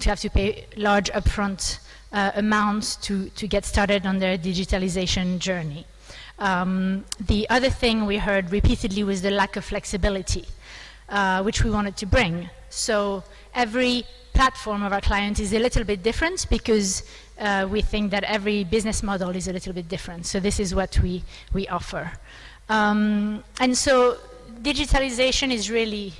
to have to pay large upfront amounts to get started on their digitalization journey. The other thing we heard repeatedly was the lack of flexibility, which we wanted to bring. So every platform of our client is a little bit different because we think that every business model is a little bit different. So this is what we offer. And so digitalization is really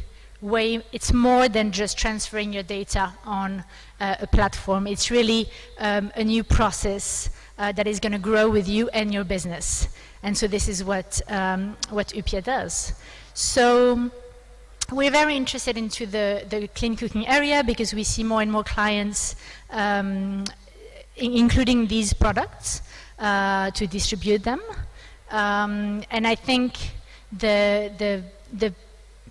it's more than just transferring your data on a platform. It's really a new process that is going to grow with you and your business. And so this is what Upia does. So we're very interested into the clean cooking area because we see more and more clients including these products to distribute them. And I think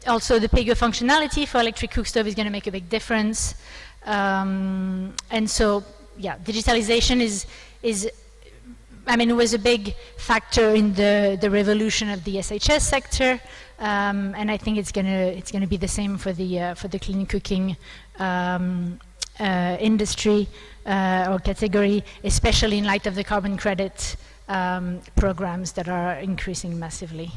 also the bigger functionality for electric cook stove is going to make a big difference. And so, yeah, digitalization was a big factor in the revolution of the SHS sector, and I think it's gonna be the same for the clean cooking industry or category, especially in light of the carbon credit programs that are increasing massively.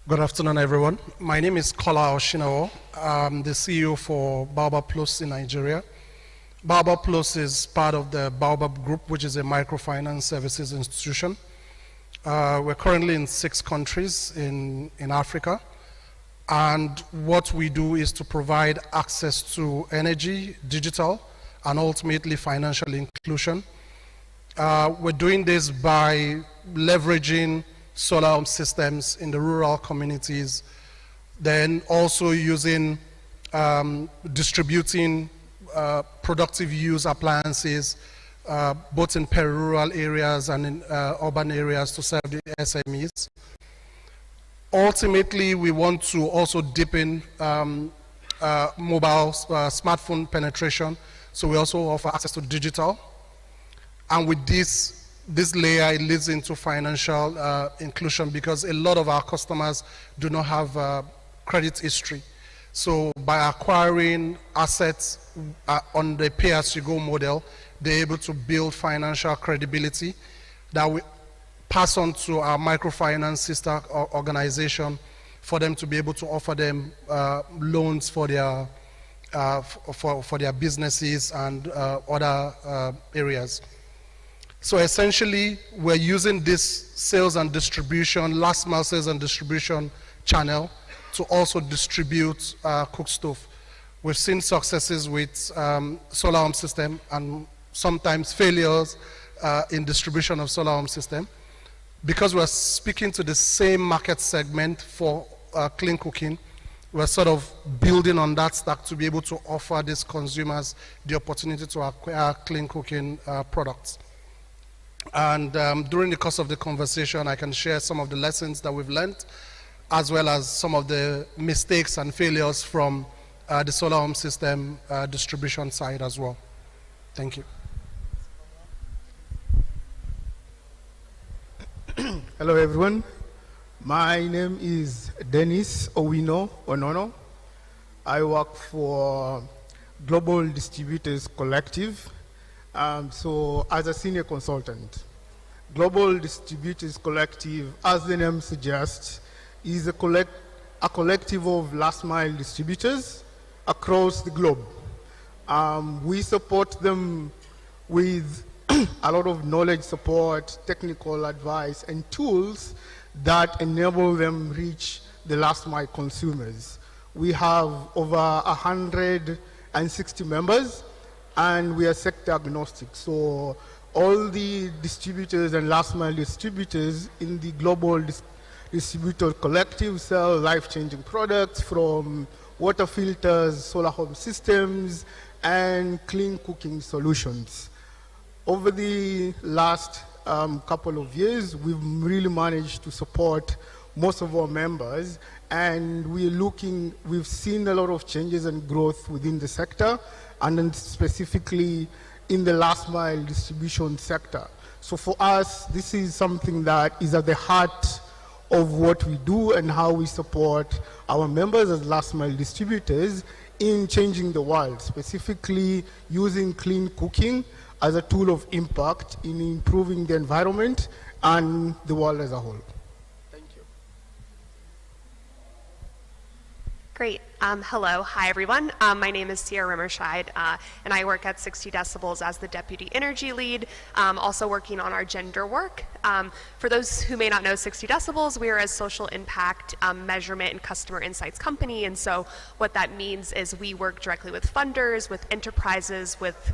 Good afternoon, everyone. My name is Kola Oshinawo. I'm the CEO for Baobab Plus in Nigeria. Baobab Plus is part of the Baobab Group, which is a microfinance services institution. We're currently in 6 countries in Africa. And what we do is to provide access to energy, digital, and ultimately financial inclusion. We're doing this by leveraging solar home systems in the rural communities, then also using, distributing productive use appliances, both in peri-rural areas and in urban areas to serve the SMEs. Ultimately, we want to also deepen mobile smartphone penetration, so we also offer access to digital. And with this layer, it leads into financial inclusion because a lot of our customers do not have credit history. So by acquiring assets on the pay-as-you-go model, they're able to build financial credibility that we pass on to our microfinance sister organization for them to be able to offer them loans for their businesses and other areas. So essentially, we're using this sales and distribution, last mile sales and distribution channel to also distribute cook stove. We've seen successes with solar home system and sometimes failures in distribution of solar home system. Because we're speaking to the same market segment for clean cooking, we're sort of building on that stack to be able to offer these consumers the opportunity to acquire clean cooking products. And during the course of the conversation, I can share some of the lessons that we've learned, as well as some of the mistakes and failures from the solar home system distribution side as well. Thank you. Hello, everyone. My name is Dennis Owino Onono. I work for Global Distributors Collective. So as a senior consultant, Global Distributors Collective, as the name suggests, is a collective of last mile distributors across the globe. We support them with a lot of knowledge support, technical advice, and tools that enable them reach the last mile consumers. We have over 160 members, and we are sector agnostic. So all the distributors and last mile distributors in the Global Distributor Collective sell life-changing products from water filters, solar home systems, and clean cooking solutions. Over the last couple of years, we've really managed to support most of our members, and we've seen a lot of changes and growth within the sector, and then specifically in the last mile distribution sector. So for us, this is something that is at the heart of what we do and how we support our members as last mile distributors in changing the world, specifically using clean cooking as a tool of impact in improving the environment and the world as a whole. Thank you. Great. Hello. Hi, everyone. My name is Sierra Rimmerscheid, and I work at 60 Decibels as the Deputy Energy Lead, also working on our gender work. For those who may not know 60 Decibels, we are a social impact measurement and customer insights company, and so what that means is we work directly with funders, with enterprises, with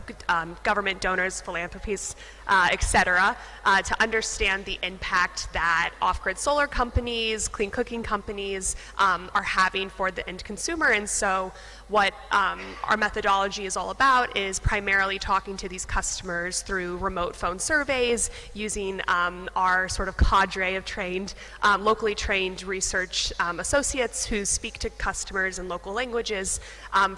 government donors, philanthropies, et cetera, to understand the impact that off-grid solar companies, clean cooking companies are having for the end consumer. And so what our methodology is all about is primarily talking to these customers through remote phone surveys, using our sort of cadre of trained, locally trained research associates who speak to customers in local languages,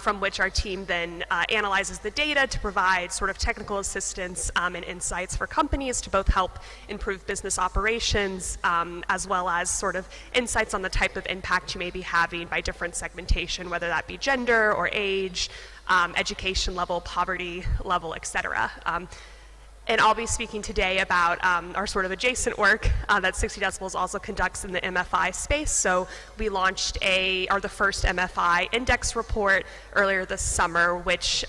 from which our team then analyzes the data to provide sort of technical assistance and insights for companies to both help improve business operations, as well as sort of insights on the type of impact you may be having by different segmentation, whether that be gender or age, education level, poverty level, et cetera. And I'll be speaking today about our sort of adjacent work that 60 Decibels also conducts in the MFI space. So we launched the first MFI index report earlier this summer, which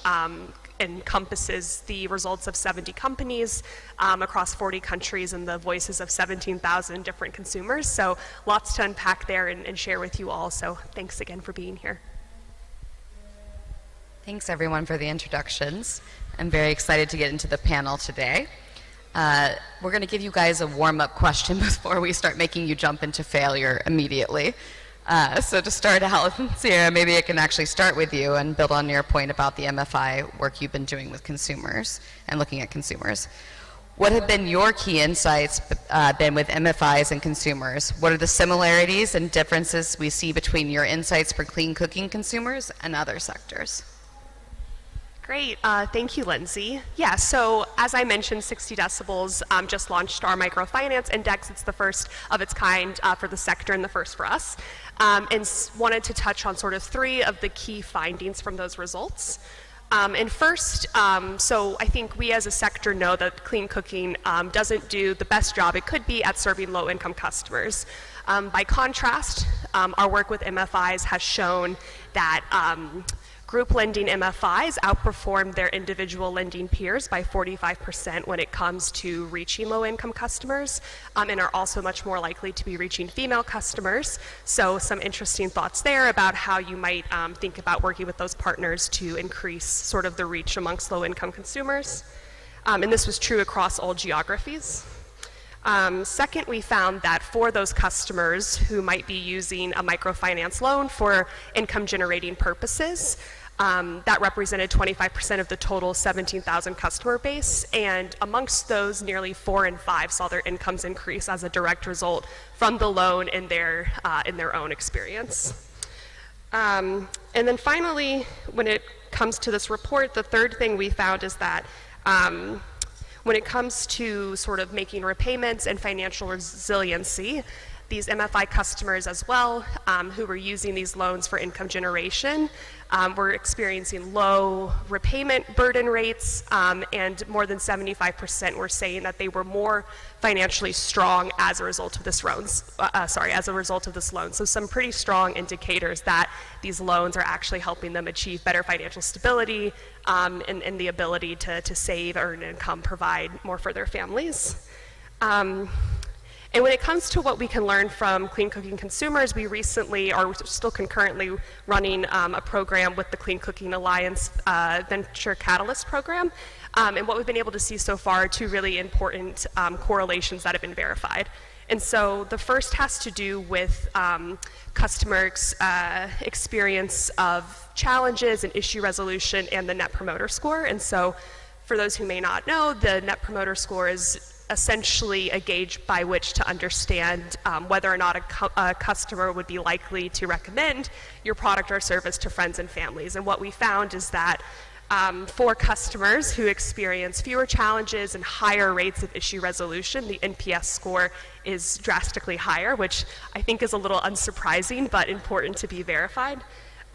encompasses the results of 70 companies across 40 countries and the voices of 17,000 different consumers. So lots to unpack there and share with you all. So thanks again for being here. Thanks everyone for the introductions. I'm very excited to get into the panel today. We're going to give you guys a warm-up question before we start making you jump into failure immediately. So to start out, Sierra, maybe I can actually start with you and build on your point about the MFI work you've been doing with consumers and looking at consumers. What have been your key insights been with MFIs and consumers? What are the similarities and differences we see between your insights for clean cooking consumers and other sectors? Great, thank you, Lindsay. Yeah, so as I mentioned, 60 Decibels just launched our Microfinance Index. It's the first of its kind for the sector and the first for us. And wanted to touch on sort of three of the key findings from those results. And first, so I think we as a sector know that clean cooking doesn't do the best job it could be at serving low-income customers. By contrast, our work with MFIs has shown that group lending MFIs outperform their individual lending peers by 45% when it comes to reaching low-income customers, and are also much more likely to be reaching female customers. So some interesting thoughts there about how you might think about working with those partners to increase sort of the reach amongst low-income consumers. And this was true across all geographies. Second, we found that for those customers who might be using a microfinance loan for income generating purposes, that represented 25% of the total 17,000 customer base, and amongst those, nearly 4 in 5 saw their incomes increase as a direct result from the loan in their own experience. And then finally, when it comes to this report, the third thing we found is that when it comes to sort of making repayments and financial resiliency, these MFI customers as well, who were using these loans for income generation, were experiencing low repayment burden rates, and more than 75% were saying that they were more financially strong as a result of this loan. So some pretty strong indicators that these loans are actually helping them achieve better financial stability, and the ability to save, earn income, provide more for their families. And when it comes to what we can learn from clean cooking consumers, we recently are still concurrently running a program with the Clean Cooking Alliance Venture Catalyst program. And what we've been able to see so far are two really important correlations that have been verified. And so the first has to do with customers' experience of challenges and issue resolution and the Net Promoter Score. And so for those who may not know, the Net Promoter Score is essentially a gauge by which to understand whether or not a customer would be likely to recommend your product or service to friends and families. And what we found is that For customers who experience fewer challenges and higher rates of issue resolution, the NPS score is drastically higher, which I think is a little unsurprising but important to be verified.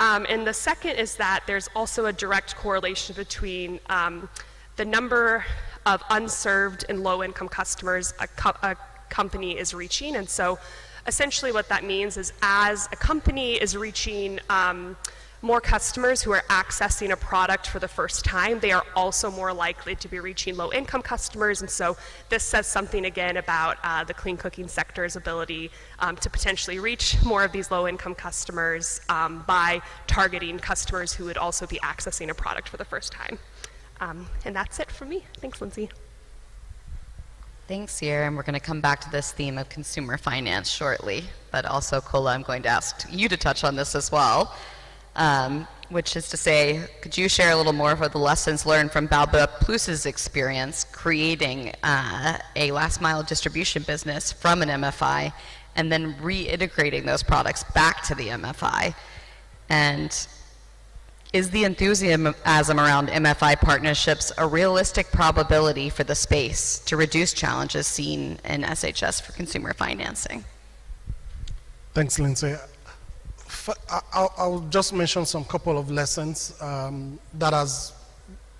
And the second is that there's also a direct correlation between the number of unserved and low-income customers a company is reaching. And so essentially what that means is as a company is reaching more customers who are accessing a product for the first time, they are also more likely to be reaching low-income customers. And so this says something again about the clean cooking sector's ability to potentially reach more of these low-income customers by targeting customers who would also be accessing a product for the first time. And that's it from me. Thanks, Lindsay. Thanks, Sierra, and we're going to come back to this theme of consumer finance shortly. But also, Kola, I'm going to ask you to touch on this as well. Which is to say, could you share a little more of the lessons learned from Balboa Plus's experience creating a last mile distribution business from an MFI and then reintegrating those products back to the MFI? And is the enthusiasm around MFI partnerships a realistic probability for the space to reduce challenges seen in SHS for consumer financing? Thanks, Lindsay. I'll just mention some couple of lessons that has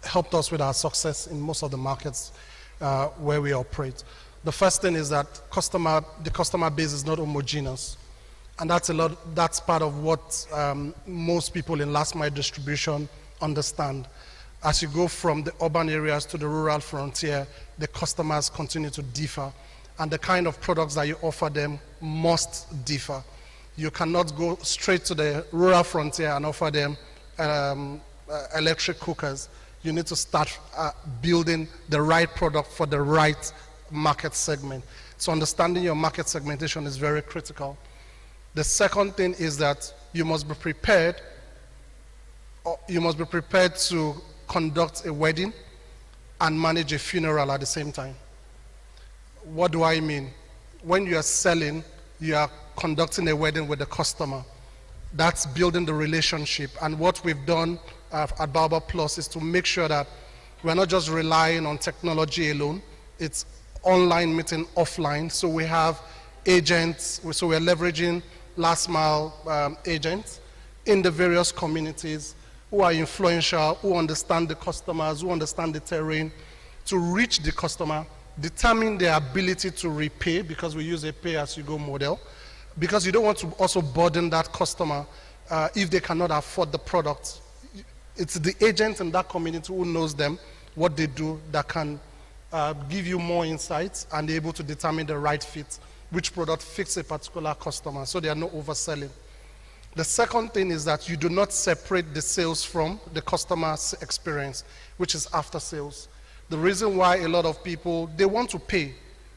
helped us with our success in most of the markets where we operate. The first thing is that the customer base is not homogeneous, and that's part of what most people in last mile distribution understand. As you go from the urban areas to the rural frontier, the customers continue to differ, and the kind of products that you offer them must differ. You cannot go straight to the rural frontier and offer them electric cookers. You need to start building the right product for the right market segment. So understanding your market segmentation is very critical. The second thing is that you must be prepared to conduct a wedding and manage a funeral at the same time. What do I mean? When you are selling, you are conducting a wedding with the customer. That's building the relationship. And what we've done at Balboa Plus is to make sure that we're not just relying on technology alone. It's online meeting offline. So we have agents, so we're leveraging last mile agents in the various communities who are influential, who understand the customers, who understand the terrain, to reach the customer, determine their ability to repay, because we use a pay-as-you-go model, because you don't want to also burden that customer if they cannot afford the product. It's the agent in that community who knows them, what they do, that can give you more insights and be able to determine the right fit, which product fits a particular customer, so there are no overselling. The second thing is that you do not separate the sales from the customer's experience, which is after sales. The reason why a lot of people, they want to pay,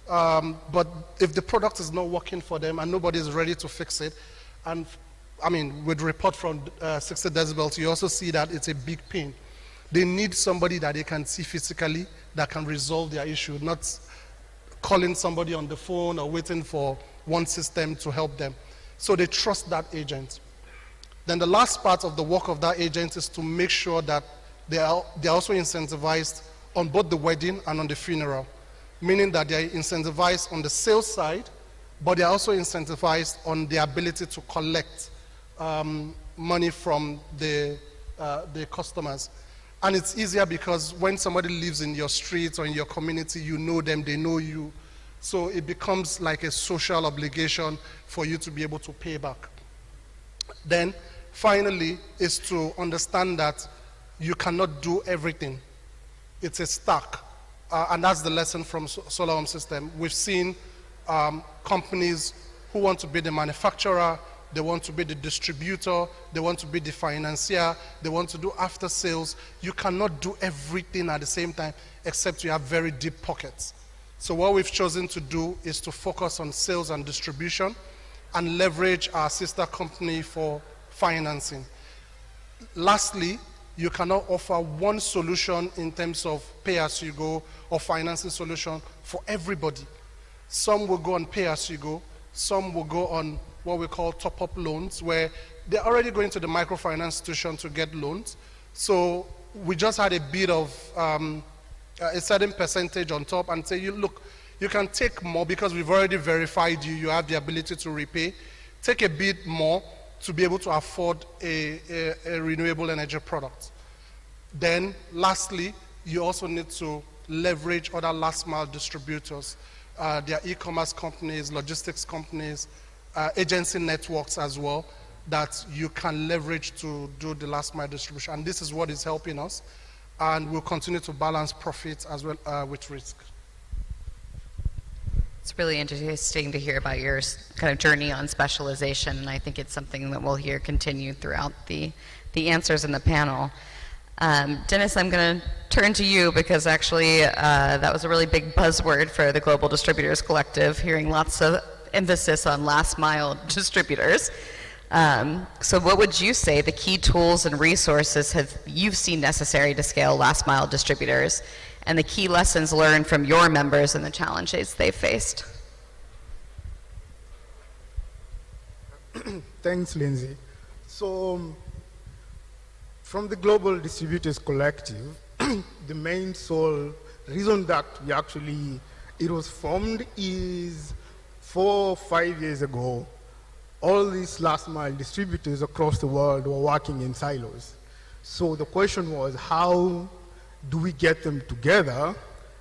but if the product is not working for them and nobody is ready to fix it, and I mean, with report from 60 decibels, you also see that it's a big pain. They need somebody that they can see physically that can resolve their issue, not calling somebody on the phone or waiting for one system to help them. So they trust that agent. Then the last part of the work of that agent is to make sure that they're also incentivized on both the wedding and on the funeral, meaning that they're incentivized on the sales side, but they're also incentivized on the ability to collect money from the customers. And it's easier because when somebody lives in your street or in your community, you know them, they know you. So it becomes like a social obligation for you to be able to pay back. Then finally is to understand that you cannot do everything. It's a stack. And that's the lesson from Solar Home System. We've seen companies who want to be the manufacturer, they want to be the distributor, they want to be the financier, they want to do after sales. You cannot do everything at the same time except you have very deep pockets. So what we've chosen to do is to focus on sales and distribution and leverage our sister company for financing. Lastly, you cannot offer one solution in terms of pay-as-you-go or financing solution for everybody. Some will go on pay-as-you-go, some will go on what we call top-up loans, where they're already going to the microfinance institution to get loans. So we just had a bit of a certain percentage on top and say, look, you can take more because we've already verified you, you have the ability to repay. Take a bit more to be able to afford a renewable energy product. Then, lastly, you also need to leverage other last mile distributors, their e-commerce companies, logistics companies, agency networks as well, that you can leverage to do the last mile distribution. And this is what is helping us. And we'll continue to balance profits as well with risk. It's really interesting to hear about your kind of journey on specialization, and I think it's something that we'll hear continue throughout the answers in the panel. Dennis, I'm going to turn to you because actually that was a really big buzzword for the Global Distributors Collective, hearing lots of emphasis on last mile distributors. So what would you say the key tools and resources you've seen necessary to scale last mile distributors, and the key lessons learned from your members and the challenges they've faced? Thanks, Lindsay. So, from the Global Distributors Collective, the main sole reason that it was formed is 4 or 5 years ago, all these last mile distributors across the world were working in silos. So the question was, how do we get them together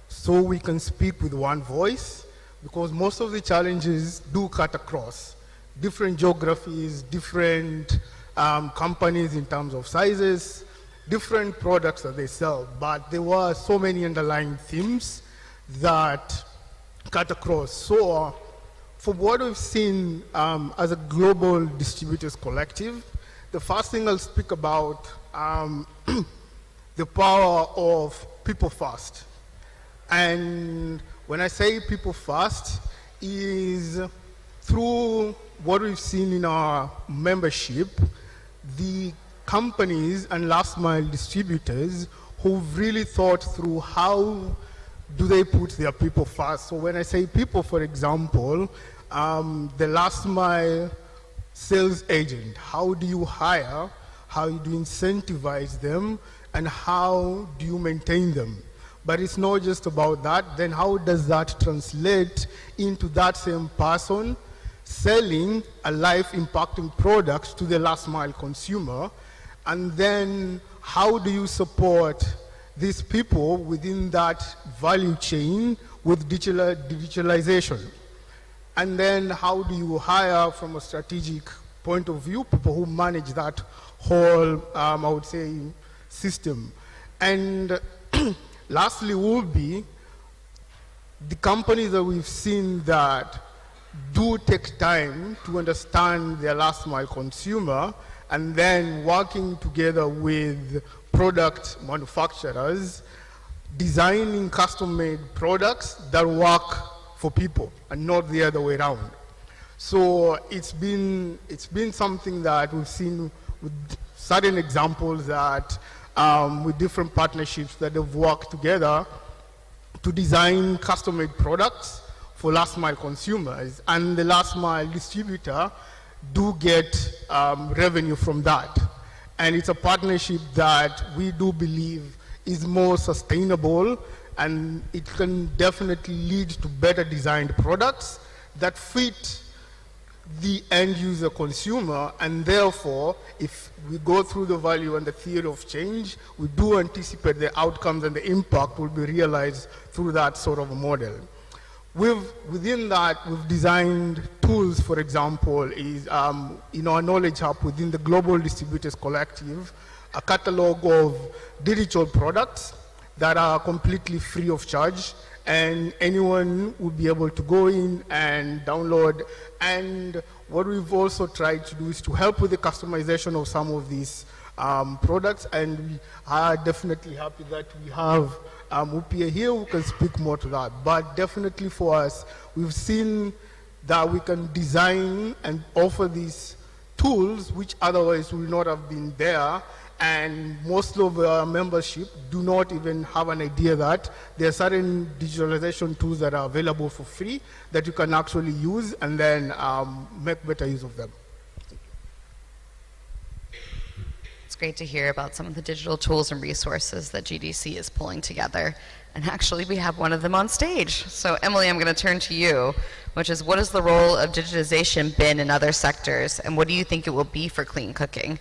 so we can speak with one voice? Because most of the challenges do cut across different geographies, different companies in terms of sizes, different products that they sell, but there were so many underlying themes that cut across. So from what we've seen as a Global Distributors Collective, the first thing I'll speak about the power of people first. And when I say people first, is through what we've seen in our membership, the companies and last mile distributors who've really thought through how do they put their people first. So when I say people, for example, the last mile sales agent, how do you hire, how do you incentivize them, and how do you maintain them? But it's not just about that. Then how does that translate into that same person selling a life-impacting product to the last mile consumer? And then how do you support these people within that value chain with digitalization? And then how do you hire, from a strategic point of view, people who manage that whole, I would say, system? And lastly will be the companies that we've seen that do take time to understand their last mile consumer, and then working together with product manufacturers, designing custom-made products that work for people and not the other way around. So it's been something that we've seen with certain examples that with different partnerships that have worked together to design custom-made products for last mile consumers, and the last mile distributor do get revenue from that. And it's a partnership that we do believe is more sustainable, and it can definitely lead to better designed products that fit the end user consumer. And therefore, if we go through the value and the theory of change, we do anticipate the outcomes and the impact will be realized through that sort of a model. Within that, we've designed tools, for example, is in our knowledge hub within the Global Distributors Collective, a catalog of digital products that are completely free of charge, and anyone will be able to go in and download. And what we've also tried to do is to help with the customization of some of these products, and we are definitely happy that we have Upia here who can speak more to that. But definitely for us, we've seen that we can design and offer these tools which otherwise would not have been there, and most of our membership do not even have an idea that there are certain digitalization tools that are available for free that you can actually use and then make better use of them. It's great to hear about some of the digital tools and resources that GDC is pulling together. And actually, we have one of them on stage. So Emily, I'm going to turn to you, which is, what has the role of digitization been in other sectors, and what do you think it will be for clean cooking?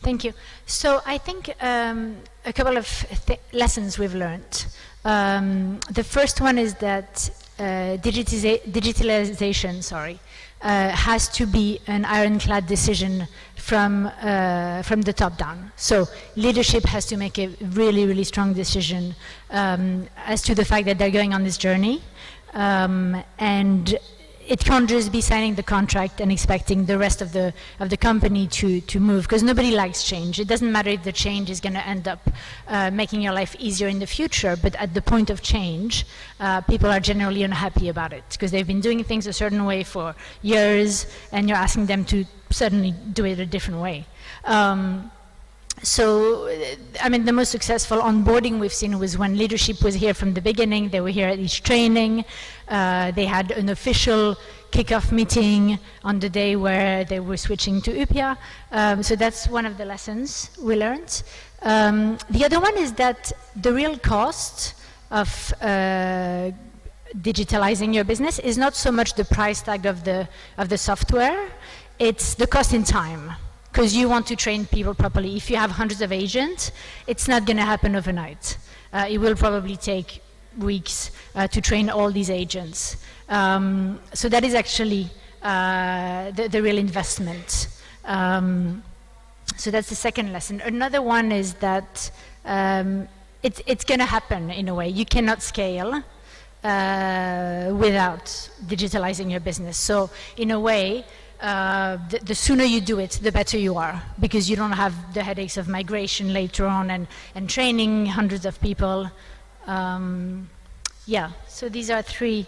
Thank you. So I think a couple of lessons we've learned. The first one is that digitalization, has to be an ironclad decision from the top down. So leadership has to make a really, really strong decision as to the fact that they're going on this journey, and it can't just be signing the contract and expecting the rest of the company to move, because nobody likes change. It doesn't matter if the change is going to end up making your life easier in the future, but at the point of change, people are generally unhappy about it, because they've been doing things a certain way for years, and you're asking them to suddenly do it a different way. So, I mean, the most successful onboarding we've seen was when leadership was here from the beginning. They were here at each training. They had an official kickoff meeting on the day where they were switching to UPIA. So that's one of the lessons we learned. The other one is that the real cost of digitalizing your business is not so much the price tag of the software, it's the cost in time. Because you want to train people properly. If you have hundreds of agents, it's not going to happen overnight. It will probably take weeks to train all these agents. So that is actually the real investment. So that's the second lesson. Another one is that it's going to happen in a way. You cannot scale without digitalizing your business. So in a way, the sooner you do it, the better you are, because you don't have the headaches of migration later on and training hundreds of people. Yeah, so these are three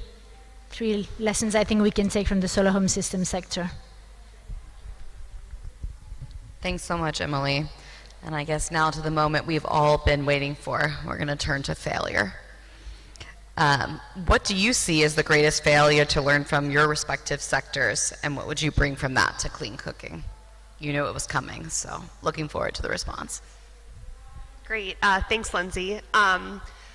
lessons I think we can take from the solar home system sector. Thanks so much, Emily. And I guess now to the moment we've all been waiting for. We're going to turn to failure. What do you see as the greatest failure to learn from your respective sectors, and what would you bring from that to clean cooking? You knew it was coming, so looking forward to the response. Great. Thanks, Lindsay.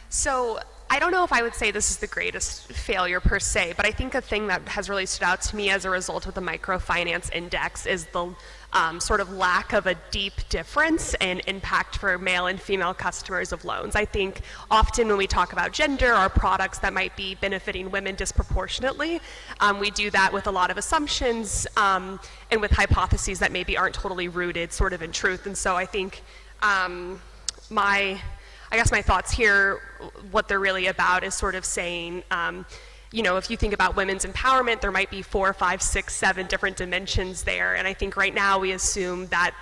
So I don't know if I would say this is the greatest failure per se, but I think a thing that has really stood out to me as a result of the Microfinance Index is the sort of lack of a deep difference in impact for male and female customers of loans. I think often when we talk about gender or products that might be benefiting women disproportionately, we do that with a lot of assumptions and with hypotheses that maybe aren't totally rooted sort of in truth. And so I think I guess my thoughts here, what they're really about is sort of saying, you know, if you think about women's empowerment, there might be 4, 5, 6, 7 different dimensions there. And I think right now we assume that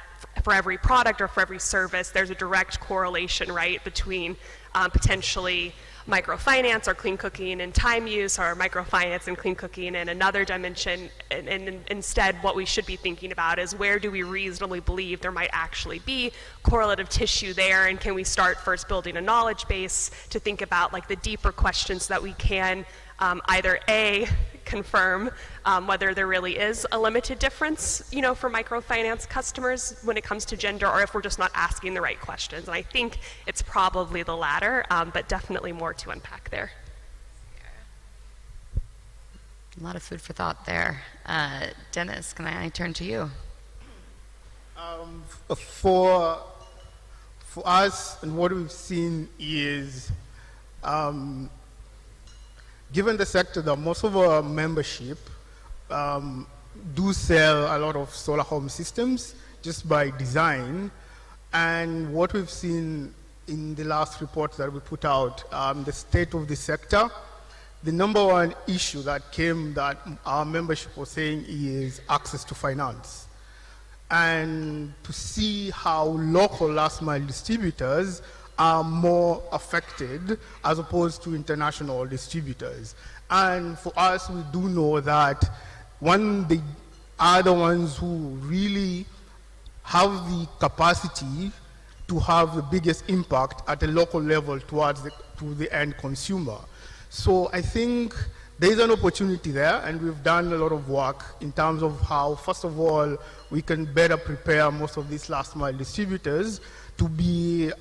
for every product or for every service, there's a direct correlation, right, between potentially microfinance or clean cooking and time use, or microfinance and clean cooking and another dimension. And instead, what we should be thinking about is, where do we reasonably believe there might actually be correlative tissue there, and can we start first building a knowledge base to think about like the deeper questions that we can either A, confirm whether there really is a limited difference, you know, for microfinance customers when it comes to gender, or if we're just not asking the right questions. And I think it's probably the latter, but definitely more to unpack there. A lot of food for thought there. Dennis, can I turn to you? For us, and what we've seen is, given the sector that most of our membership do sell a lot of solar home systems just by design, and what we've seen in the last report that we put out, the state of the sector, the number one issue that came that our membership was saying is access to finance. And to see how local last mile distributors are more affected as opposed to international distributors. And for us, we do know that they are the ones who really have the capacity to have the biggest impact at a local level towards to the end consumer. So I think there is an opportunity there, and we've done a lot of work in terms of how, first of all, we can better prepare most of these last mile distributors to be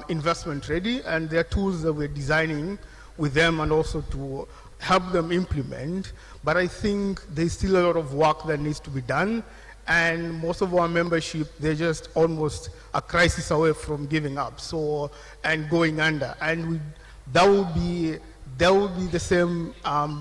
investment ready, and there are tools that we're designing with them and also to help them implement. But I think there's still a lot of work that needs to be done, and most of our membership, they're just almost a crisis away from giving up, and going under. And there will be the same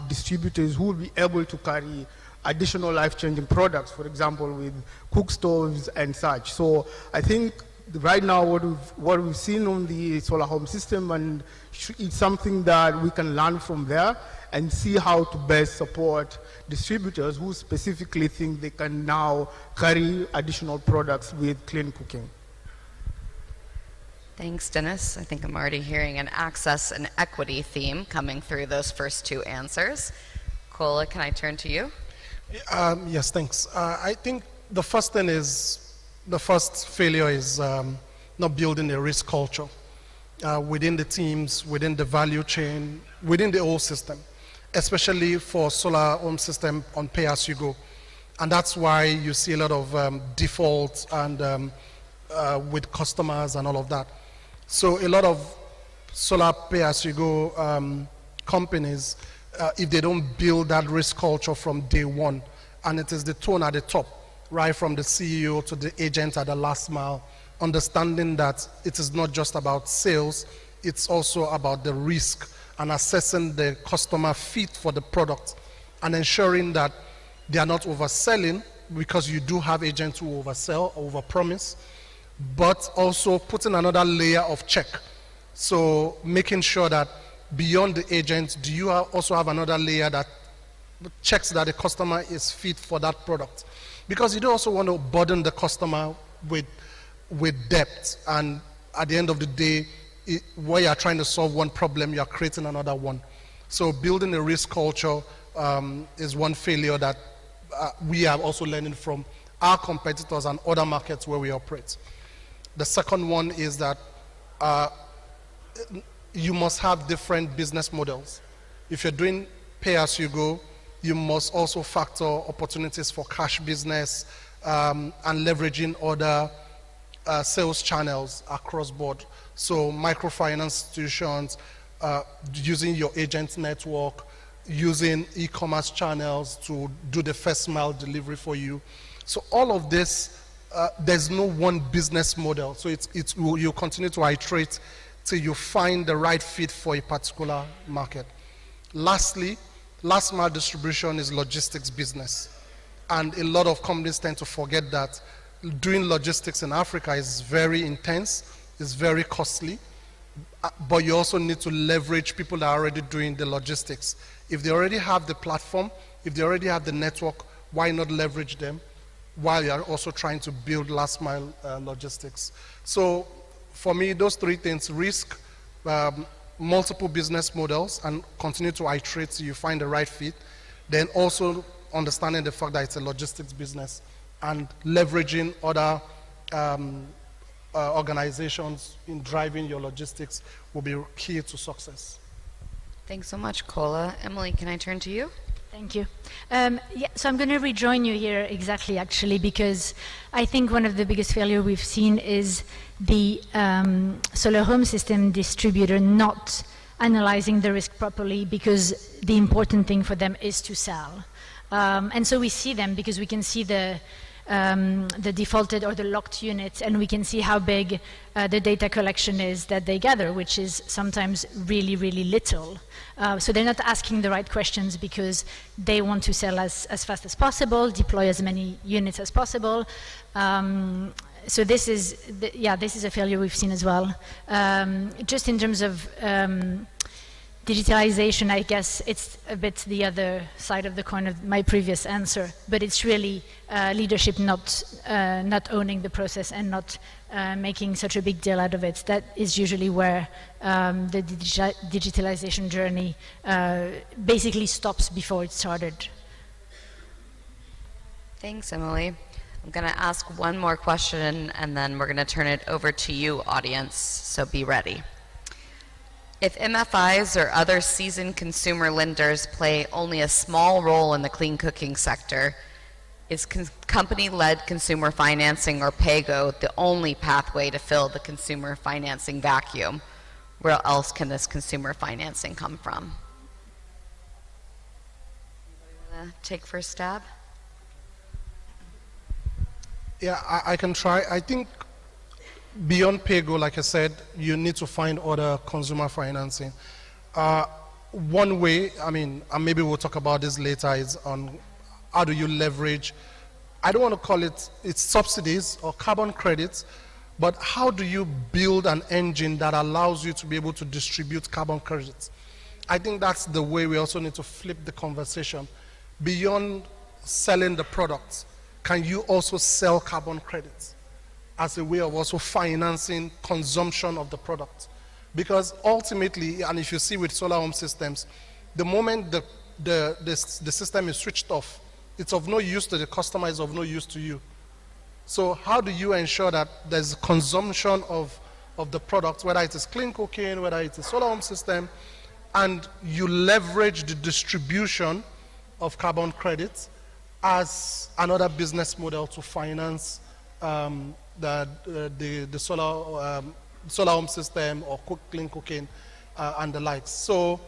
distributors who will be able to carry additional life-changing products, for example, with cook stoves and such. So I think right now what we've seen on the solar home system, and it's something that we can learn from there and see how to best support distributors who specifically think they can now carry additional products with clean cooking. Thanks, Dennis. I think I'm already hearing an access and equity theme coming through those first two answers. Kola, can I turn to you? Yes, thanks. I think the first failure is not building a risk culture within the teams, within the value chain, within the whole system, especially for solar home system on pay-as-you-go. And that's why you see a lot of defaults and with customers and all of that. So a lot of solar pay-as-you-go companies, if they don't build that risk culture from day one, and it is the tone at the top, right from the CEO to the agent at the last mile, understanding that it is not just about sales, it's also about the risk and assessing the customer fit for the product and ensuring that they are not overselling, because you do have agents who oversell, overpromise, but also putting another layer of check. So making sure that beyond the agent, do you also have another layer that checks that the customer is fit for that product? Because you don't also want to burden the customer with debt, and at the end of the day, where you're trying to solve one problem, you're creating another one. So building a risk culture is one failure that we are also learning from our competitors and other markets where we operate. The second one is that you must have different business models. If you're doing pay-as-you-go, you must also factor opportunities for cash business and leveraging other sales channels across board. So microfinance institutions, using your agent network, using e-commerce channels to do the first mile delivery for you. So all of this, there's no one business model. So you continue to iterate till you find the right fit for a particular market. Lastly, last mile distribution is logistics business. And a lot of companies tend to forget that doing logistics in Africa is very intense, it's very costly, but you also need to leverage people that are already doing the logistics. If they already have the platform, if they already have the network, why not leverage them while you're also trying to build last mile logistics? So for me, those three things: risk, multiple business models, and continue to iterate till you find the right fit. Then also understanding the fact that it's a logistics business and leveraging other organizations in driving your logistics will be key to success. Thanks so much, Kola. Emily, can I turn to you? Thank you. So I'm going to rejoin you here exactly, actually, because I think one of the biggest failures we've seen is the solar home system distributor not analyzing the risk properly, because the important thing for them is to sell. And so we see them because we can see the defaulted or the locked units, and we can see how big the data collection is that they gather, which is sometimes really, really little. So they're not asking the right questions because they want to sell as fast as possible, deploy as many units as possible. So this is, this is a failure we've seen as well. Just in terms of digitalization, I guess it's a bit the other side of the coin of my previous answer, but it's really leadership not owning the process and not making such a big deal out of it. That is usually where the digitalization journey basically stops before it started. Thanks, Emily. I'm going to ask one more question, and then we're going to turn it over to you, audience, so be ready. If MFIs or other seasoned consumer lenders play only a small role in the clean cooking sector, is company-led consumer financing, or PAYGO, the only pathway to fill the consumer financing vacuum? Where else can this consumer financing come from? Take first stab? Yeah, I can try. I think beyond PAYGO, like I said, you need to find other consumer financing. One way, I mean, and maybe we'll talk about this later, is on how do you leverage, I don't want to call it's subsidies or carbon credits, but how do you build an engine that allows you to be able to distribute carbon credits? I think that's the way we also need to flip the conversation. Beyond selling the products, can you also sell carbon credits as a way of also financing consumption of the product? Because ultimately, and if you see with solar home systems, the moment the system is switched off, it's of no use to the customer, it's of no use to you. So how do you ensure that there's consumption of the product, whether it is clean cooking, whether it's a solar home system, and you leverage the distribution of carbon credits as another business model to finance the solar home system or clean cooking and the likes. So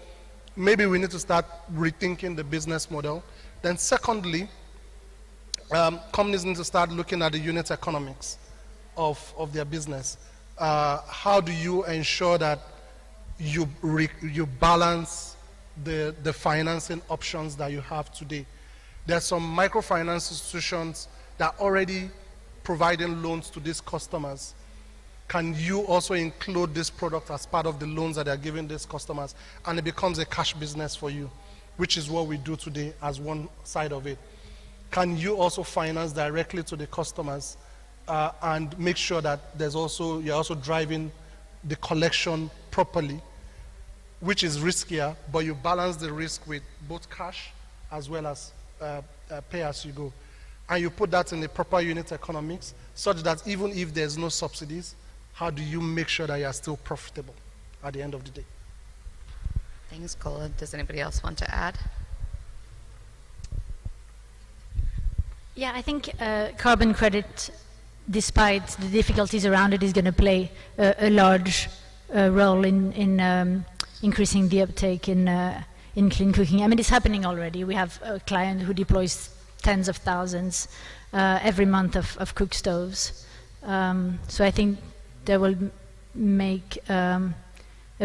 maybe we need to start rethinking the business model. Then secondly, companies need to start looking at the unit economics of their business. How do you ensure that you balance the financing options that you have today? There are some microfinance institutions that are already providing loans to these customers. Can you also include this product as part of the loans that they are giving these customers, and it becomes a cash business for you, which is what we do today as one side of it? Can you also finance directly to the customers and make sure that you're also driving the collection properly, which is riskier, but you balance the risk with both cash as well as pay as you go. And you put that in the proper unit economics such that even if there's no subsidies, how do you make sure that you're still profitable at the end of the day? Thanks, Colin. Does anybody else want to add? Yeah, I think carbon credit, despite the difficulties around it, is going to play a large role in increasing the uptake in clean cooking. I mean, it's happening already. We have a client who deploys tens of thousands every month of cook stoves. So I think that will make a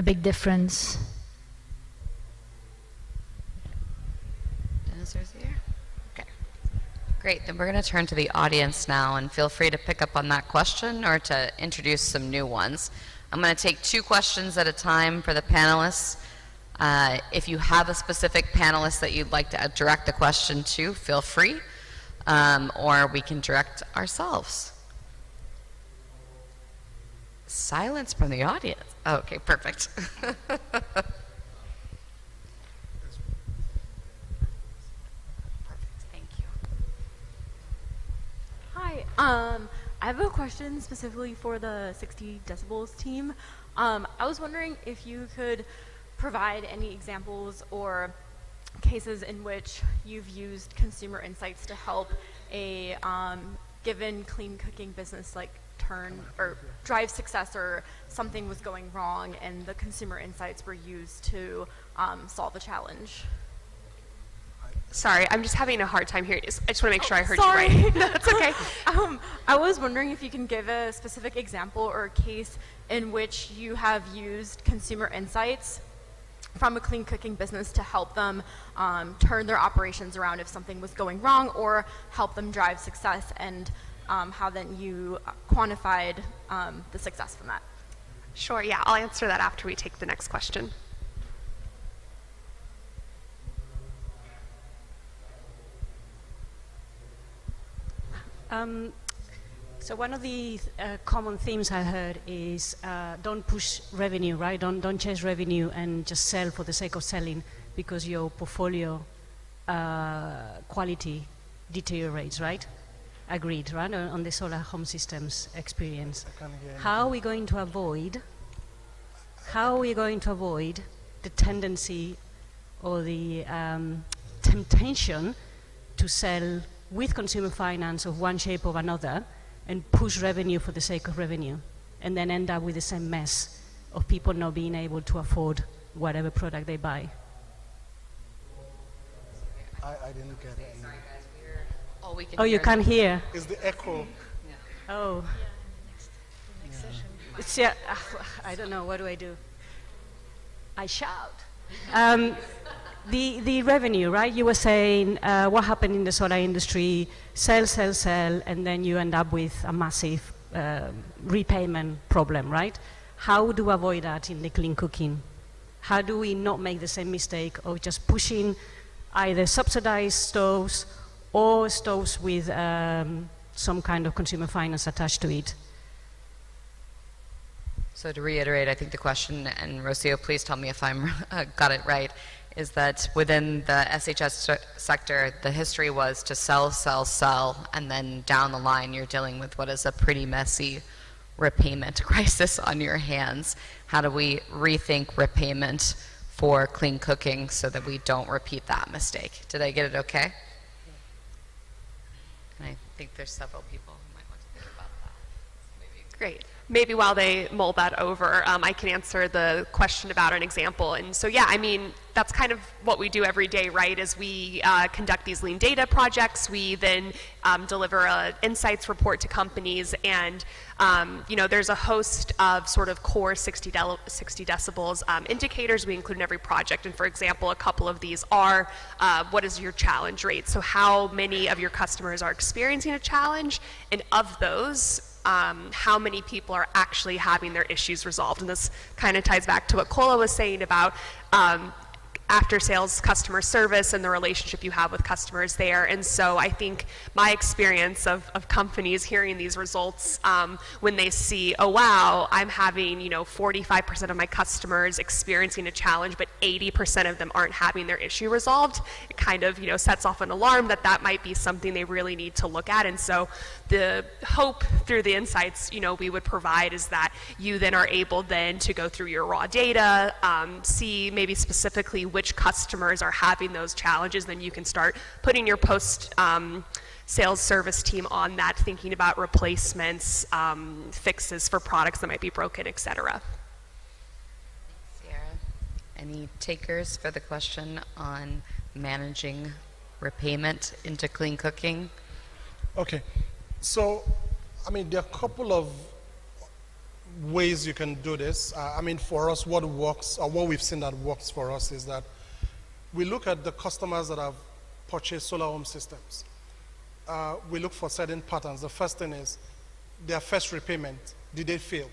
big difference. Answers here? Okay. Great. Then we're going to turn to the audience now, and feel free to pick up on that question or to introduce some new ones. I'm going to take 2 questions at a time for the panelists. If you have a specific panelist that you'd like to direct a question to, feel free, or we can direct ourselves. Silence from the audience. Oh, okay, perfect. Perfect, thank you. Hi, I have a question specifically for the 60 decibels team. I was wondering if you could provide any examples or cases in which you've used consumer insights to help a given clean cooking business like turn or drive success, or something was going wrong and the consumer insights were used to solve a challenge. Sorry, I'm just having a hard time hearing. I just want to make sure I heard sorry. you right. No, that's okay. I was wondering if you can give a specific example or a case in which you have used consumer insights from a clean cooking business to help them turn their operations around if something was going wrong, or help them drive success, and how then you quantified the success from that. Sure, yeah, I'll answer that after we take the next question. So one of the common themes I heard is don't push revenue, right? Don't chase revenue and just sell for the sake of selling because your portfolio quality deteriorates, right? Agreed, right? On the solar home systems experience. How are we going to avoid how are we going to avoid the tendency or the temptation to sell with consumer finance of one shape or another and push revenue for the sake of revenue, and then end up with the same mess of people not being able to afford whatever product they buy? I didn't get it. Sorry, guys, all we can Oh, you hear can't hear? Is the echo? Oh. It's, yeah, I don't know, what do I do? I shout. The revenue, right? You were saying what happened in the solar industry, sell, and then you end up with a massive repayment problem, right? How do we avoid that in the clean cooking? How do we not make the same mistake of just pushing either subsidized stoves or stoves with some kind of consumer finance attached to it? So to reiterate, I think the question, and Rocio, please tell me if I'm got it right, is that within the SHS sector, the history was to sell, and then down the line you're dealing with what is a pretty messy repayment crisis on your hands. How do we rethink repayment for clean cooking so that we don't repeat that mistake? Did I get it okay? And I think there's several people who might want to think about that. Great. Maybe while they mull that over, I can answer the question about an example. And so, yeah, I mean, that's kind of what we do every day, right? As we conduct these lean data projects, we then deliver an insights report to companies, and you know, there's a host of sort of core 60 decibels indicators we include in every project. And for example, a couple of these are what is your challenge rate? So how many of your customers are experiencing a challenge, and of those, how many people are actually having their issues resolved. And this kind of ties back to what Kola was saying about after sales customer service and the relationship you have with customers there. And so I think my experience of companies hearing these results when they see, oh wow, I'm having 45% of my customers experiencing a challenge, but 80% of them aren't having their issue resolved, it kind of sets off an alarm that might be something they really need to look at. And so the hope through the insights we would provide is that you then are able then to go through your raw data, see maybe specifically which customers are having those challenges. Then you can start putting your post sales service team on that, thinking about replacements, fixes for products that might be broken, etc. Sierra, any takers for the question on managing repayment into clean cooking? Okay, so I mean, there are a couple of ways you can do this. I mean, for us, what works, or what we've seen that works for us, is that we look at the customers that have purchased solar home systems. We look for certain patterns. The first thing is their first repayment. Did they fail?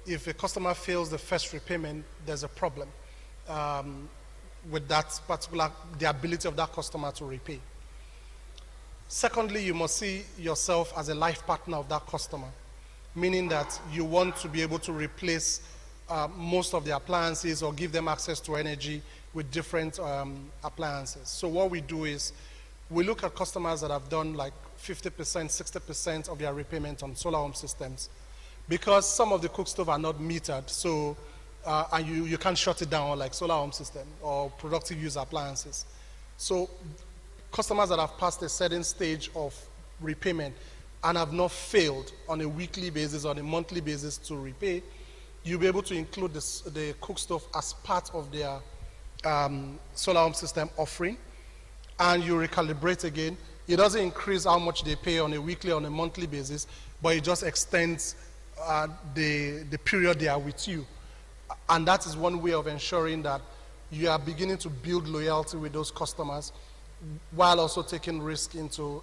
If a customer fails the first repayment, there's a problem with that particular, the ability of that customer to repay. Secondly, you must see yourself as a life partner of that customer, meaning that you want to be able to replace most of the appliances or give them access to energy with different appliances. So what we do is we look at customers that have done like 50%, 60% of their repayment on solar home systems, because some of the cook stove are not metered, so and you can't shut it down like solar home system or productive use appliances. So customers that have passed a certain stage of repayment and have not failed on a weekly basis or on a monthly basis to repay, you'll be able to include the cook stove as part of their solar home system offering, and you recalibrate again. It doesn't increase how much they pay on a weekly or on a monthly basis, but it just extends the period they are with you. And that is one way of ensuring that you are beginning to build loyalty with those customers while also taking risk into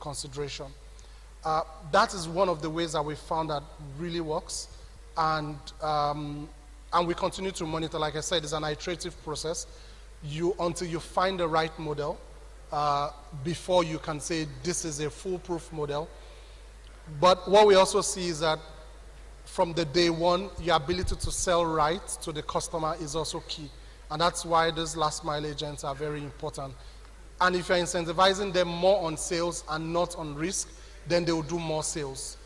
consideration. That is one of the ways that we found that really works, and we continue to monitor. Like I said, it's an iterative process. Until you find the right model before you can say this is a foolproof model. But what we also see is that from the day one, your ability to sell right to the customer is also key, and that's why these last mile agents are very important. And if you're incentivizing them more on sales and not on risk, then they will do more sales.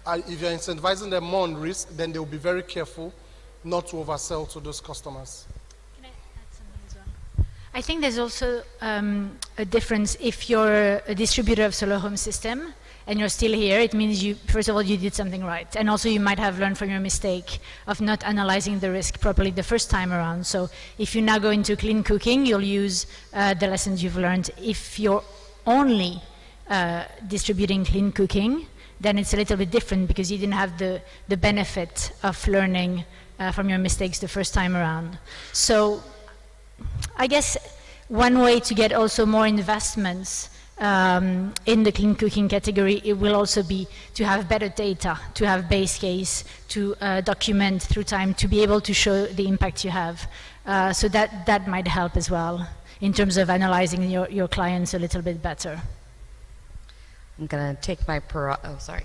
If you're incentivizing them more on risk, then they will be very careful not to oversell to those customers. Can I add something as well? I think there's also a difference if you're a distributor of solar home system and you're still here. It means you, first of all, you did something right, and also you might have learned from your mistake of not analyzing the risk properly the first time around. So if you now go into clean cooking, you'll use the lessons you've learned. If you're only distributing clean cooking, then it's a little bit different because you didn't have the benefit of learning from your mistakes the first time around. So I guess one way to get also more investments in the clean cooking category, it will also be to have better data, to have base case, to document through time, to be able to show the impact you have. So that might help as well in terms of analyzing your clients a little bit better. I'm going to take my sorry.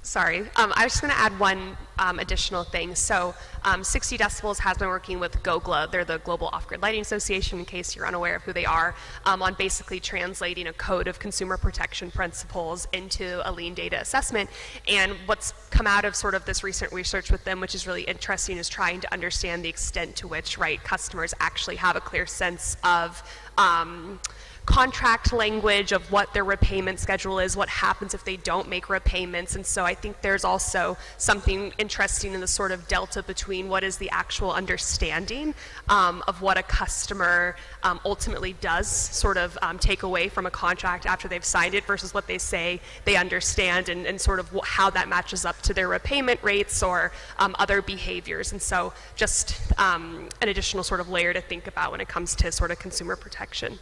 Sorry, I was just going to add one additional thing. So 60 Decibels has been working with GOGLA, they're the Global Off-Grid Lighting Association, in case you're unaware of who they are, on basically translating a code of consumer protection principles into a lean data assessment. And what's come out of sort of this recent research with them, which is really interesting, is trying to understand the extent to which, right, customers actually have a clear sense of contract language of what their repayment schedule is, what happens if they don't make repayments. And so I think there's also something interesting in the sort of delta between what is the actual understanding of what a customer ultimately does sort of take away from a contract after they've signed it versus what they say they understand, and sort of how that matches up to their repayment rates or other behaviors. And so just an additional sort of layer to think about when it comes to sort of consumer protection.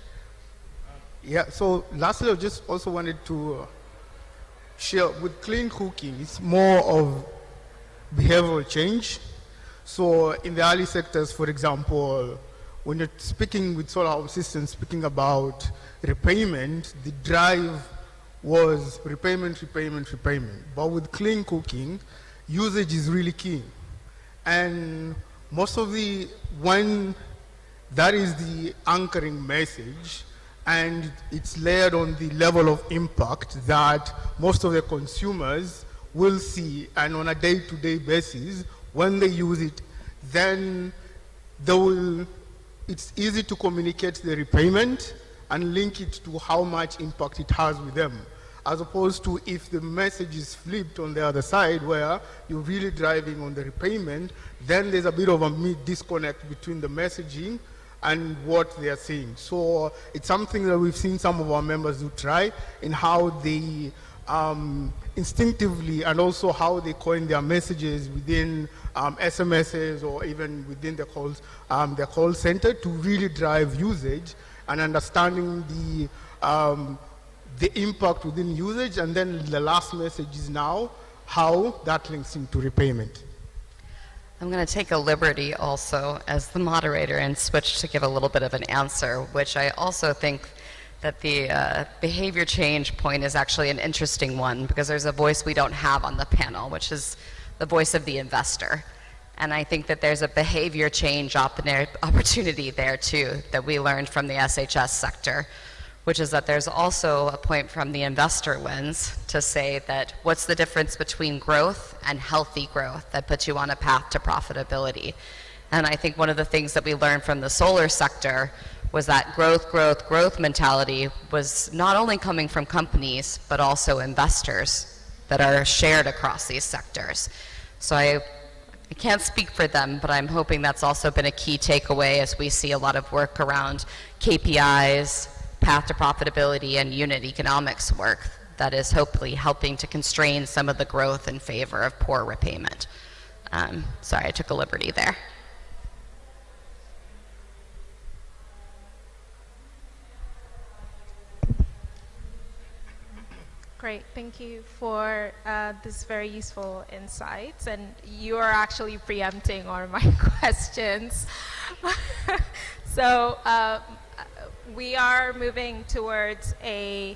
Yeah, so lastly, I just also wanted to share with clean cooking, it's more of behavioral change. So in the early sectors, for example, when you're speaking with solar home systems, speaking about repayment, the drive was repayment, repayment, repayment. But with clean cooking, usage is really key. And most of when that is the anchoring message, and it's layered on the level of impact that most of the consumers will see, and on a day-to-day basis, when they use it, then it's easy to communicate the repayment and link it to how much impact it has with them, as opposed to if the message is flipped on the other side where you're really driving on the repayment, then there's a bit of a disconnect between the messaging and what they are saying. So it's something that we've seen some of our members do try in how they instinctively, and also how they coin their messages within SMSs or even within the call center to really drive usage and understanding the impact within usage. And then the last message is now how that links into repayment. I'm going to take a liberty also as the moderator and switch to give a little bit of an answer, which I also think that the behavior change point is actually an interesting one, because there's a voice we don't have on the panel, which is the voice of the investor. And I think that there's a behavior change opportunity there too that we learned from the SHS sector, which is that there's also a point from the investor lens to say that what's the difference between growth and healthy growth that puts you on a path to profitability. And I think one of the things that we learned from the solar sector was that growth mentality was not only coming from companies, but also investors that are shared across these sectors. So I can't speak for them, but I'm hoping that's also been a key takeaway as we see a lot of work around KPIs, path to profitability, and unit economics work that is hopefully helping to constrain some of the growth in favor of poor repayment. Sorry, I took a liberty there. Great, thank you for this very useful insights, and you are actually preempting all of my questions. So we are moving towards I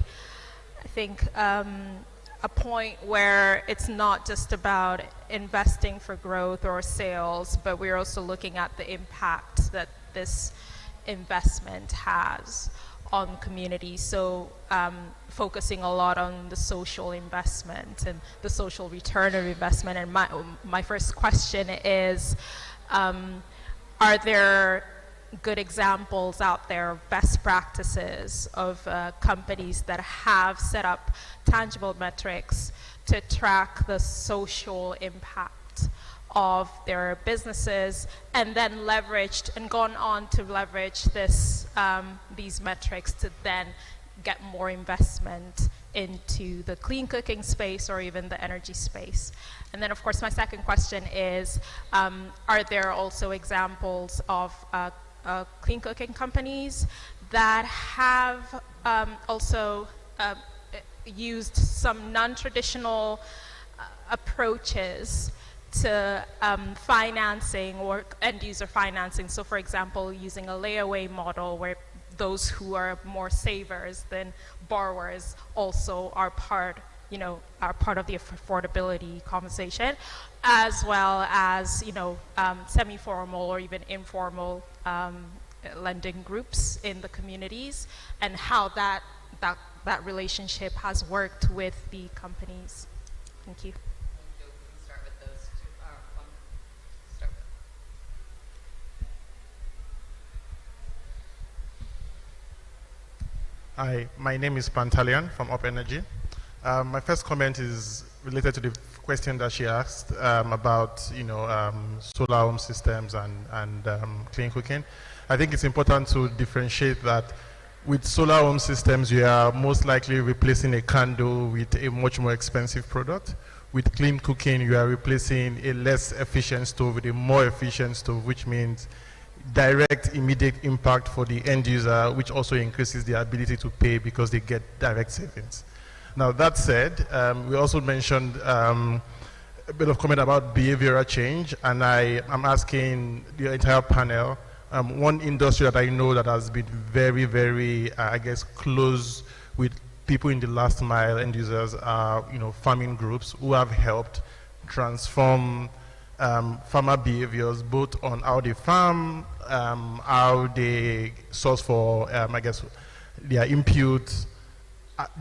think, a point where it's not just about investing for growth or sales, but we're also looking at the impact that this investment has on communities. So focusing a lot on the social investment and the social return of investment. And my first question is, are there good examples out there of best practices of companies that have set up tangible metrics to track the social impact of their businesses, and then leveraged and gone on to leverage these metrics to then get more investment into the clean cooking space or even the energy space? And then, of course, my second question is, are there also examples of clean cooking companies that have also used some non-traditional approaches to financing or end-user financing? So, for example, using a layaway model where those who are more savers than borrowers also are part of the affordability conversation, as well as semi-formal or even informal lending groups in the communities, and how that relationship has worked with the companies. Thank you. Hi, my name is Pantaleon from Up Energy. My first comment is related to the question that she asked about solar home systems and clean cooking. I think it's important to differentiate that with solar home systems, you are most likely replacing a candle with a much more expensive product. With clean cooking, you are replacing a less efficient stove with a more efficient stove, which means direct, immediate impact for the end user, which also increases their ability to pay because they get direct savings. Now, that said, we also mentioned a bit of comment about behavioral change, and I'm asking the entire panel, one industry that I know that has been very, very, close with people in the last mile end users are, farming groups who have helped transform farmer behaviors, both on how they farm, how they source for, their inputs.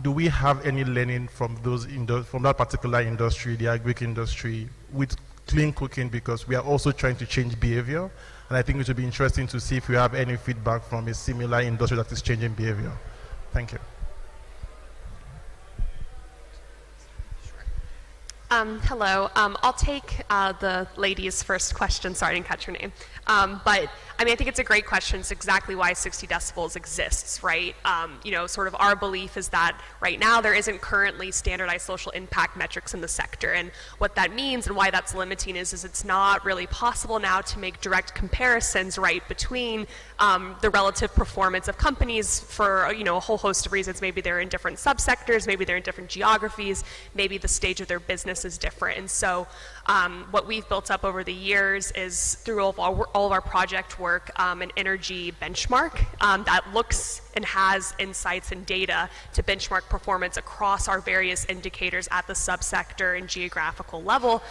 Do we have any learning from from that particular industry, the agri industry, with clean cooking? Because we are also trying to change behavior, and I think it would be interesting to see if we have any feedback from a similar industry that is changing behavior. Thank you. Hello. I'll take the lady's first question. Sorry, I didn't catch her name. But I think it's a great question. It's exactly why 60 decibels exists, right? Sort of our belief is that right now there isn't currently standardized social impact metrics in the sector. And what that means and why that's limiting is it's not really possible now to make direct comparisons, right, between the relative performance of companies for, a whole host of reasons. Maybe they're in different subsectors, maybe they're in different geographies, maybe the stage of their business is different. And so what we've built up over the years is through all of our project work, an energy benchmark that looks and has insights and data to benchmark performance across our various indicators at the subsector and geographical level,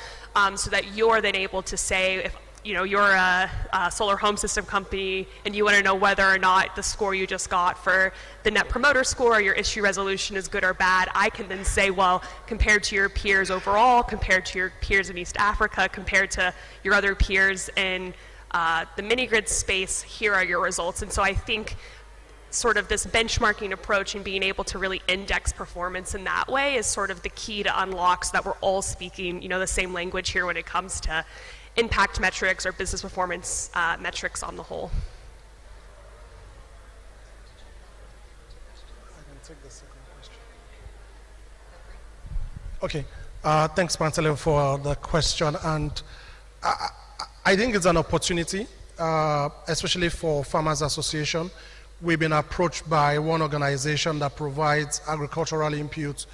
so that you're then able to say, if you're a solar home system company and you want to know whether or not the score you just got for the net promoter score or your issue resolution is good or bad, I can then say, well, compared to your peers overall, compared to your peers in East Africa, compared to your other peers in the mini-grid space, here are your results. And so I think sort of this benchmarking approach and being able to really index performance in that way is sort of the key to unlock, so that we're all speaking the same language here when it comes to impact metrics or business performance metrics on the whole. I can take the second question. Okay, thanks, Pantaleon, for the question. And I think it's an opportunity, especially for Farmers Association. We've been approached by one organization that provides agricultural inputs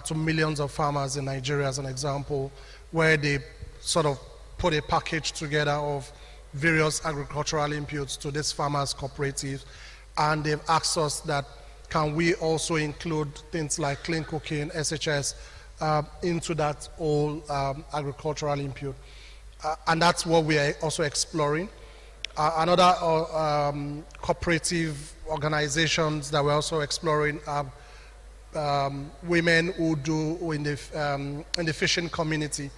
to millions of farmers in Nigeria, as an example, where they sort of put a package together of various agricultural inputs to this farmers cooperative, and they've asked us that can we also include things like clean cooking, SHS, into that whole agricultural input. And that's what we are also exploring. Another cooperative organizations that we're also exploring are women who do in the fishing community,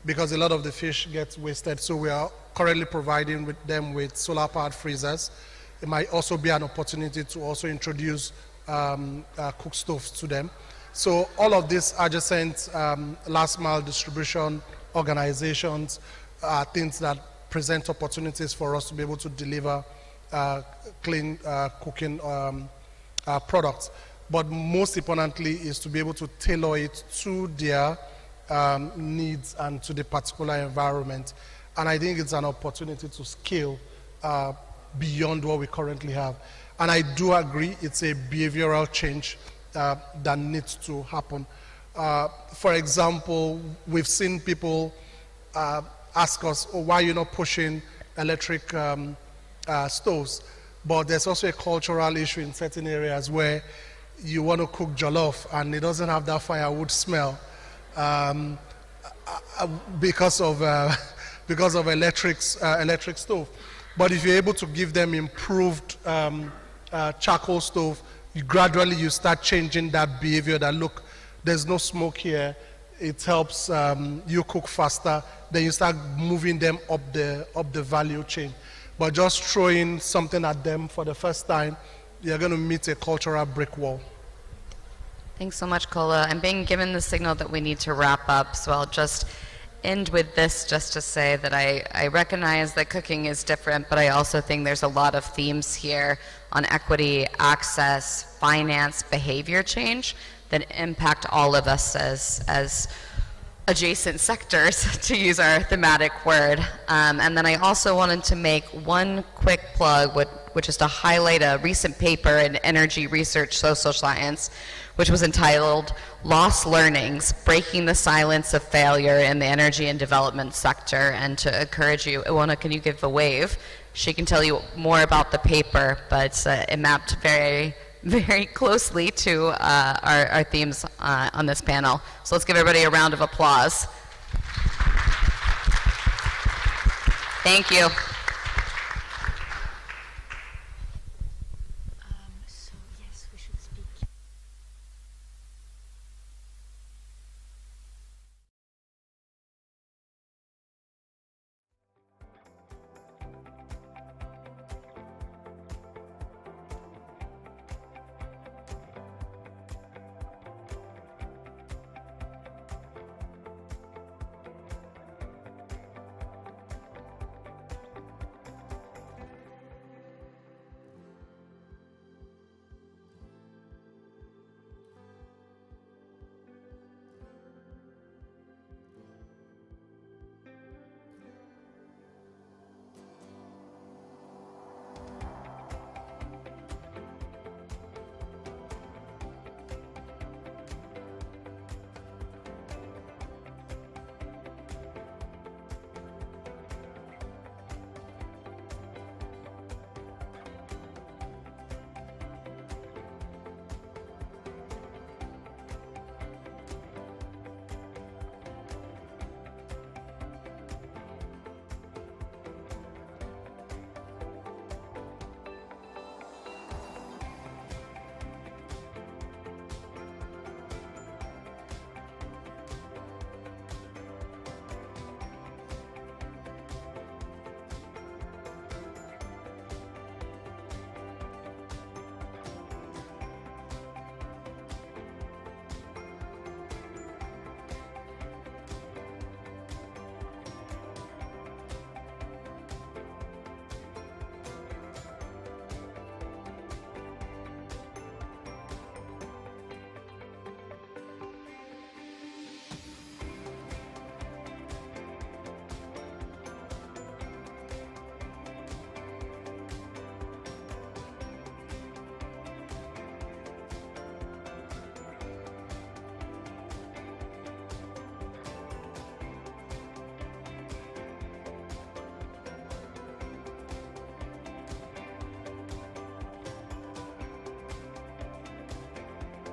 because a lot of the fish gets wasted. So we are currently providing them with solar-powered freezers. It might also be an opportunity to also introduce cook stoves to them. So all of these adjacent last mile distribution organizations are things that present opportunities for us to be able to deliver clean cooking products. But most importantly is to be able to tailor it to their needs and to the particular environment. And I think it's an opportunity to scale beyond what we currently have. And I do agree it's a behavioral change that needs to happen. For example, we've seen people ask us, oh, why are you not pushing electric stoves? But there's also a cultural issue in certain areas where you want to cook jollof and it doesn't have that firewood smell because of electric stove. But if you're able to give them improved charcoal stove, gradually you start changing that behavior that, look, there's no smoke here, it helps you cook faster, then you start moving them up the value chain. But just throwing something at them for the first time, you're going to meet a cultural brick wall. Thanks so much, Kola. I'm being given the signal that we need to wrap up, so I'll just end with this just to say that I recognize that cooking is different, but I also think there's a lot of themes here on equity, access, finance, behavior change that impact all of us as adjacent sectors, to use our thematic word. And then I also wanted to make one quick plug, which is to highlight a recent paper in Energy Research Social Science, which was entitled Lost Learnings, Breaking the Silence of Failure in the Energy and Development Sector. And to encourage you, Iwona, can you give a wave? She can tell you more about the paper, but it mapped very, very closely to our themes on this panel. So let's give everybody a round of applause. Thank you.